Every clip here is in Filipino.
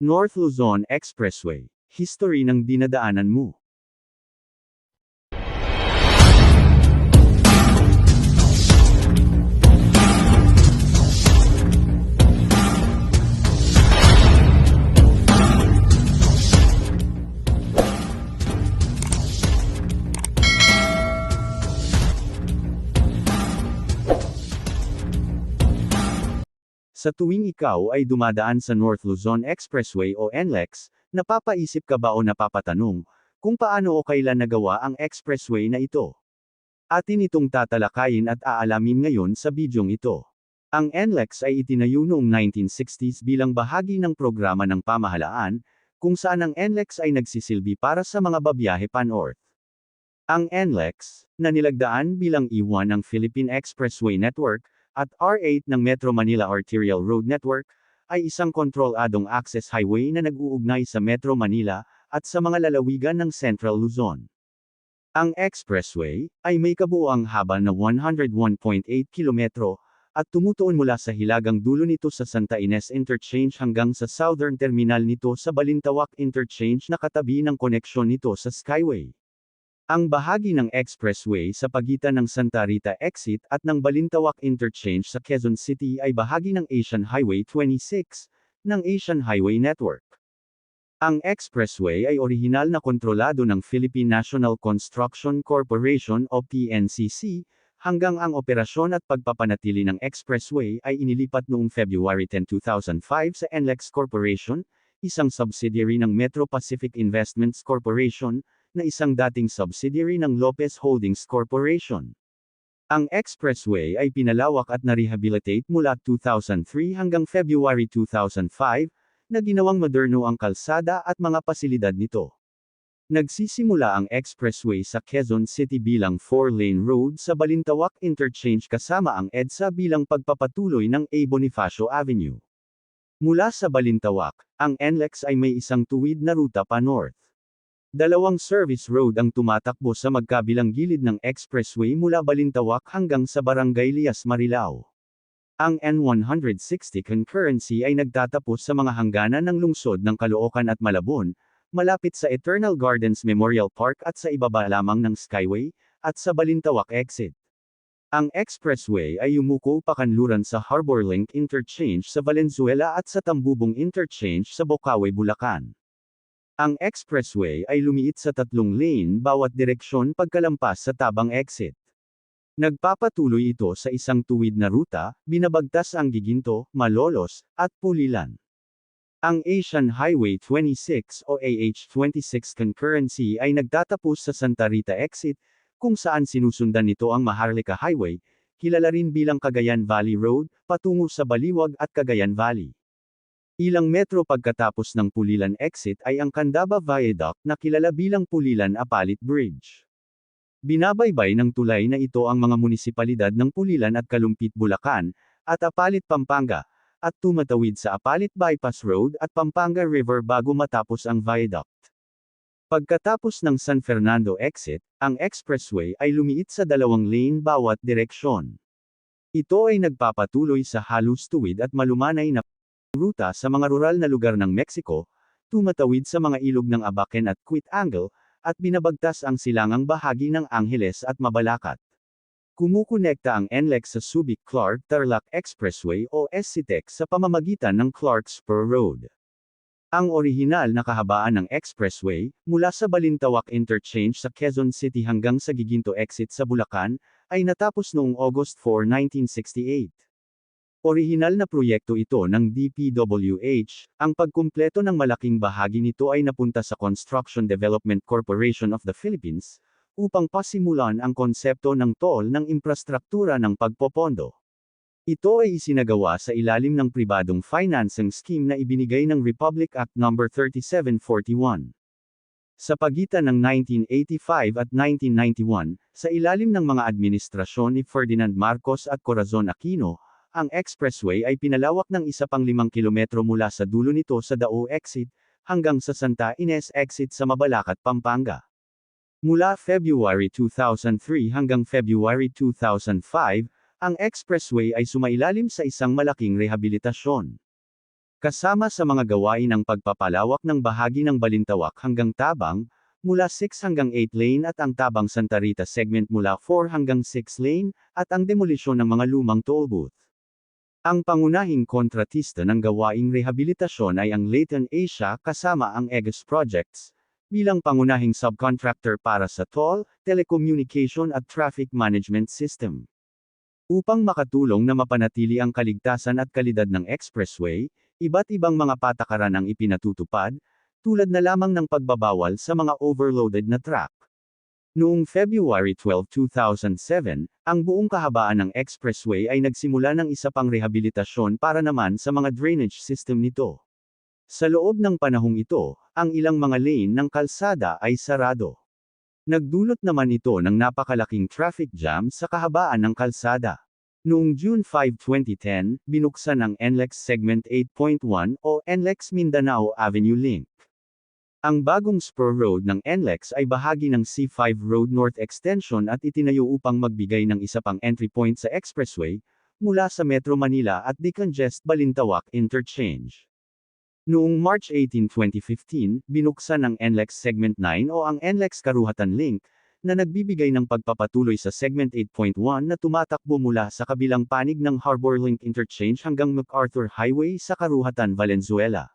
North Luzon Expressway. History ng dinadaanan mo. Sa tuwing ikaw ay dumadaan sa North Luzon Expressway o NLEX, napapaisip ka ba o napapatanong, kung paano o kailan nagawa ang expressway na ito? Atin itong tatalakayin at aalamin ngayon sa bidyong ito. Ang NLEX ay itinayo noong 1960s bilang bahagi ng programa ng pamahalaan, kung saan ang NLEX ay nagsisilbi para sa mga babiyahe pan-North. Ang NLEX, na nilagdaan bilang E1 ng Philippine Expressway Network, at R8 ng Metro Manila Arterial Road Network, ay isang kontroladong access highway na nag-uugnay sa Metro Manila, at sa mga lalawigan ng Central Luzon. Ang expressway, ay may kabuuang haba na 101.8 kilometro, at tumutuon mula sa hilagang dulo nito sa Santa Ines Interchange hanggang sa southern terminal nito sa Balintawak Interchange na katabi ng koneksyon nito sa Skyway. Ang bahagi ng expressway sa pagitan ng Santa Rita Exit at ng Balintawak Interchange sa Quezon City ay bahagi ng Asian Highway 26, ng Asian Highway Network. Ang expressway ay orihinal na kontrolado ng Philippine National Construction Corporation o PNCC, hanggang ang operasyon at pagpapanatili ng expressway ay inilipat noong February 10, 2005 sa NLEX Corporation, isang subsidiary ng Metro Pacific Investments Corporation, na isang dating subsidiary ng Lopez Holdings Corporation. Ang expressway ay pinalawak at na-rehabilitate mula 2003 hanggang February 2005, na ginawang moderno ang kalsada at mga pasilidad nito. Nagsisimula ang expressway sa Quezon City bilang 4-lane road sa Balintawak Interchange kasama ang EDSA bilang pagpapatuloy ng A. Bonifacio Avenue. Mula sa Balintawak, ang NLEX ay may isang tuwid na ruta pa north. Dalawang service road ang tumatakbo sa magkabilang gilid ng expressway mula Balintawak hanggang sa Barangay Lias Marilao. Ang N160 concurrency ay nagtatapos sa mga hangganan ng lungsod ng Caloocan at Malabon, malapit sa Eternal Gardens Memorial Park at sa ibaba lamang ng Skyway, at sa Balintawak Exit. Ang expressway ay yumuko pakanluran sa HarborLink Interchange sa Valenzuela at sa Tambubong Interchange sa Bocaue, Bulacan. Ang expressway ay lumiit sa 3 lane bawat direksyon pagkalampas sa Tabang Exit. Nagpapatuloy ito sa isang tuwid na ruta, binabagtas ang Giginto, Malolos, at Pulilan. Ang Asian Highway 26 o AH26 concurrency ay nagtatapos sa Santa Rita Exit, kung saan sinusundan nito ang Maharlika Highway, kilala rin bilang Cagayan Valley Road, patungo sa Baliwag at Cagayan Valley. Ilang metro pagkatapos ng Pulilan Exit ay ang Candaba Viaduct na kilala bilang Pulilan-Apalit Bridge. Binabaybay ng tulay na ito ang mga munisipalidad ng Pulilan at Kalumpit, Bulacan, at Apalit, Pampanga, at tumatawid sa Apalit Bypass Road at Pampanga River bago matapos ang viaduct. Pagkatapos ng San Fernando Exit, ang expressway ay lumiit sa 2 lane bawat direksyon. Ito ay nagpapatuloy sa halos tuwid at malumanay na ruta sa mga rural na lugar ng Mexico, tumatawid sa mga ilog ng Abaken at Quit-Angle, at binabagtas ang silangang bahagi ng Angeles at Mabalacat. Kumukonekta ang NLEX sa Subic-Clark-Tarlac Expressway o SCTEX sa pamamagitan ng Clark Spur Road. Ang orihinal na kahabaan ng expressway, mula sa Balintawak Interchange sa Quezon City hanggang sa Giginto Exit sa Bulacan, ay natapos noong August 4, 1968. Orihinal na proyekto ito ng DPWH, ang pagkumpleto ng malaking bahagi nito ay napunta sa Construction Development Corporation of the Philippines, upang pasimulan ang konsepto ng toll ng infrastruktura ng pagpopondo. Ito ay isinagawa sa ilalim ng pribadong financing scheme na ibinigay ng Republic Act No. 3741. Sa pagitan ng 1985 at 1991, sa ilalim ng mga administrasyon ni Ferdinand Marcos at Corazon Aquino, ang expressway ay pinalawak ng isa pang 5 kilometro mula sa dulo nito sa Dao Exit, hanggang sa Santa Ines Exit sa Mabalacat, Pampanga. Mula February 2003 hanggang February 2005, ang expressway ay sumailalim sa isang malaking rehabilitasyon. Kasama sa mga gawain ang pagpapalawak ng bahagi ng Balintawak hanggang Tabang, mula 6 hanggang 8 lane at ang Tabang Santa Rita segment mula 4 hanggang 6 lane, at ang demolisyon ng mga lumang toll booth. Ang pangunahing kontratista ng gawaing rehabilitasyon ay ang Leighton Asia kasama ang Aegis Projects, bilang pangunahing subcontractor para sa toll, telecommunication at traffic management system. Upang makatulong na mapanatili ang kaligtasan at kalidad ng expressway, iba't ibang mga patakaran ang ipinatutupad, tulad na lamang ng pagbabawal sa mga overloaded na truck. Noong February 12, 2007, ang buong kahabaan ng expressway ay nagsimula ng isa pang rehabilitasyon para naman sa mga drainage system nito. Sa loob ng panahong ito, ang ilang mga lane ng kalsada ay sarado. Nagdulot naman ito ng napakalaking traffic jam sa kahabaan ng kalsada. Noong June 5, 2010, binuksan ang NLEX Segment 8.1 o NLEX Mindanao Avenue Link. Ang bagong spur road ng NLEX ay bahagi ng C5 Road North Extension at itinayo upang magbigay ng isa pang entry point sa expressway, mula sa Metro Manila at decongest Balintawak Interchange. Noong March 18, 2015, binuksan ang NLEX Segment 9 o ang NLEX Karuhatan Link, na nagbibigay ng pagpapatuloy sa Segment 8.1 na tumatakbo mula sa kabilang panig ng Harbor Link Interchange hanggang MacArthur Highway sa Karuhatan, Valenzuela.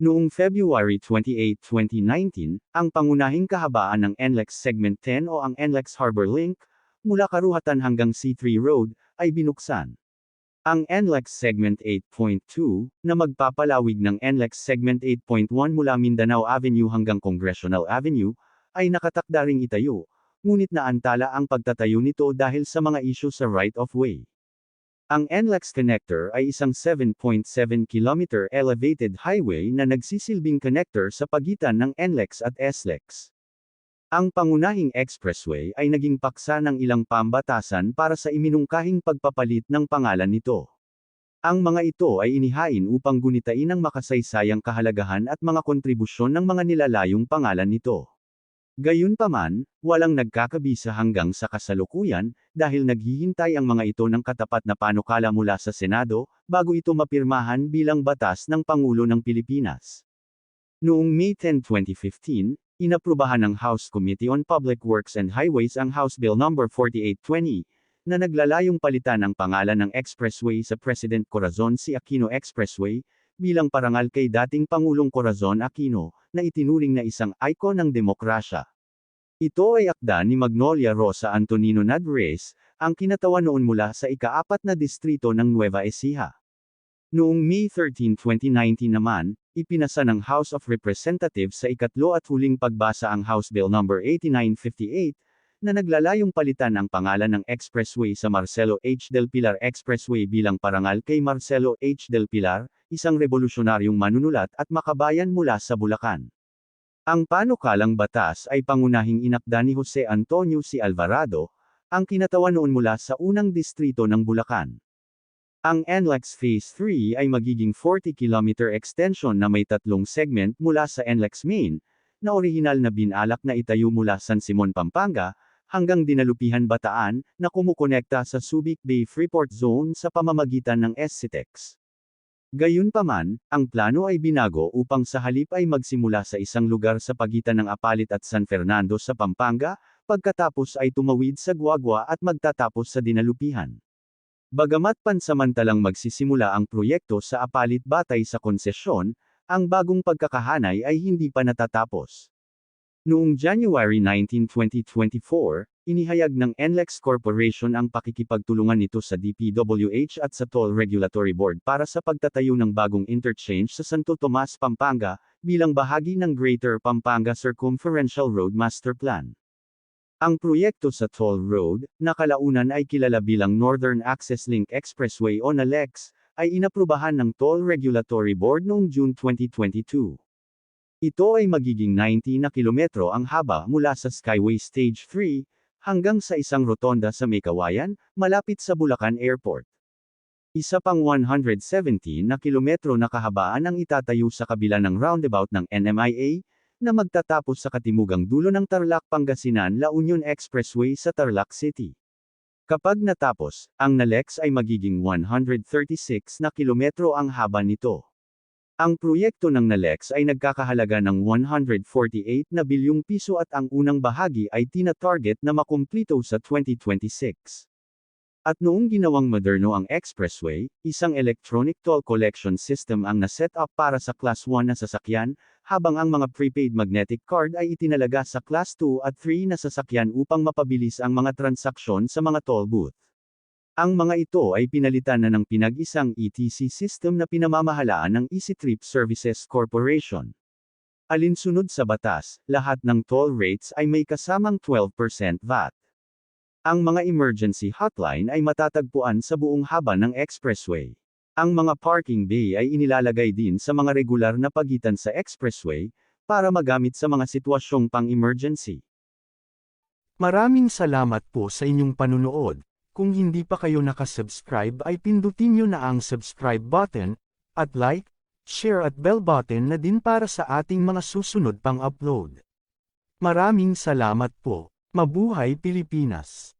Noong February 28, 2019, ang pangunahing kahabaan ng NLEX Segment 10 o ang NLEX Harbor Link, mula Karuhatan hanggang C3 Road, ay binuksan. Ang NLEX Segment 8.2, na magpapalawig ng NLEX Segment 8.1 mula Mindanao Avenue hanggang Congressional Avenue, ay nakatakda ring itayo, ngunit naantala ang pagtatayo nito dahil sa mga isyu sa right-of-way. Ang NLEX Connector ay isang 7.7 km elevated highway na nagsisilbing connector sa pagitan ng NLEX at SLEX. Ang pangunahing expressway ay naging paksa ng ilang pambatasan para sa iminungkahing pagpapalit ng pangalan nito. Ang mga ito ay inihain upang gunitain ang makasaysayang kahalagahan at mga kontribusyon ng mga nilalayong pangalan nito. Gayunpaman, walang nagkakabisa hanggang sa kasalukuyan, dahil naghihintay ang mga ito ng katapat na panukala mula sa Senado, bago ito mapirmahan bilang batas ng Pangulo ng Pilipinas. Noong May 10, 2015, inaprubahan ng House Committee on Public Works and Highways ang House Bill No. 4820, na naglalayong palitan ang pangalan ng expressway sa President Corazon C. Aquino Expressway, bilang parangal kay dating Pangulong Corazon Aquino, na itinuring na isang icon ng demokrasya. Ito ay akda ni Magnolia Rosa Antonino Nadres, ang kinatawa noon mula sa ika-4 na distrito ng Nueva Ecija. Noong May 13, 2019 naman, ipinasa ng House of Representatives sa ikatlo at huling pagbasa ang House Bill No. 8958, na naglalayong palitan ang pangalan ng expressway sa Marcelo H. del Pilar Expressway bilang parangal kay Marcelo H. del Pilar, isang revolusyonaryong manunulat at makabayan mula sa Bulacan. Ang panukalang batas ay pangunahing inakda ni Jose Antonio C. Alvarado, ang kinatawa noon mula sa unang distrito ng Bulacan. Ang NLEX Phase 3 ay magiging 40-km extension na may 3 segment mula sa NLEX Main, na orihinal na binalak na itayo mula San Simon, Pampanga, hanggang Dinalupihan, Bataan, na kumukonekta sa Subic Bay Freeport Zone sa pamamagitan ng SCTEX. Gayunpaman, ang plano ay binago upang sa halip ay magsimula sa isang lugar sa pagitan ng Apalit at San Fernando sa Pampanga, pagkatapos ay tumawid sa Guagua at magtatapos sa Dinalupihan. Bagamat pansamantalang magsisimula ang proyekto sa Apalit batay sa konsesyon, ang bagong pagkakahanay ay hindi pa natatapos. Noong January 19, 2024, inihayag ng NLEX Corporation ang pakikipagtulungan nito sa DPWH at sa Toll Regulatory Board para sa pagtatayo ng bagong interchange sa Santo Tomas, Pampanga, bilang bahagi ng Greater Pampanga Circumferential Road Master Plan. Ang proyekto sa Toll Road, na kalaunan ay kilala bilang Northern Access Link Expressway o NALEX, ay inaprubahan ng Toll Regulatory Board noong June 2022. Ito ay magiging 90 na kilometro ang haba mula sa Skyway Stage 3, hanggang sa isang rotonda sa Maykawayan, malapit sa Bulacan Airport. Isa pang 117 na kilometro na kahabaan ang itatayo sa kabila ng roundabout ng NMIA, na magtatapos sa katimugang dulo ng Tarlac Pangasinan La Union Expressway sa Tarlac City. Kapag natapos, ang NALEX ay magiging 136 na kilometro ang haba nito. Ang proyekto ng NALEX ay nagkakahalaga ng 148 na bilyong piso at ang unang bahagi ay tina-target na makumplito sa 2026. At noong ginawang moderno ang expressway, isang electronic toll collection system ang na-set up para sa Class 1 na sasakyan, habang ang mga prepaid magnetic card ay itinalaga sa Class 2 at 3 na sasakyan upang mapabilis ang mga transaksyon sa mga toll booth. Ang mga ito ay pinalitan na ng pinag-isang ETC system na pinamamahalaan ng EasyTrip Services Corporation. Alinsunod sa batas, lahat ng toll rates ay may kasamang 12% VAT. Ang mga emergency hotline ay matatagpuan sa buong haba ng expressway. Ang mga parking bay ay inilalagay din sa mga regular na pagitan sa expressway, para magamit sa mga sitwasyong pang-emergency. Maraming salamat po sa inyong panunood. Kung hindi pa kayo nakasubscribe ay pindutin nyo na ang subscribe button, at like, share at bell button na din para sa ating mga susunod pang upload. Maraming salamat po. Mabuhay Pilipinas!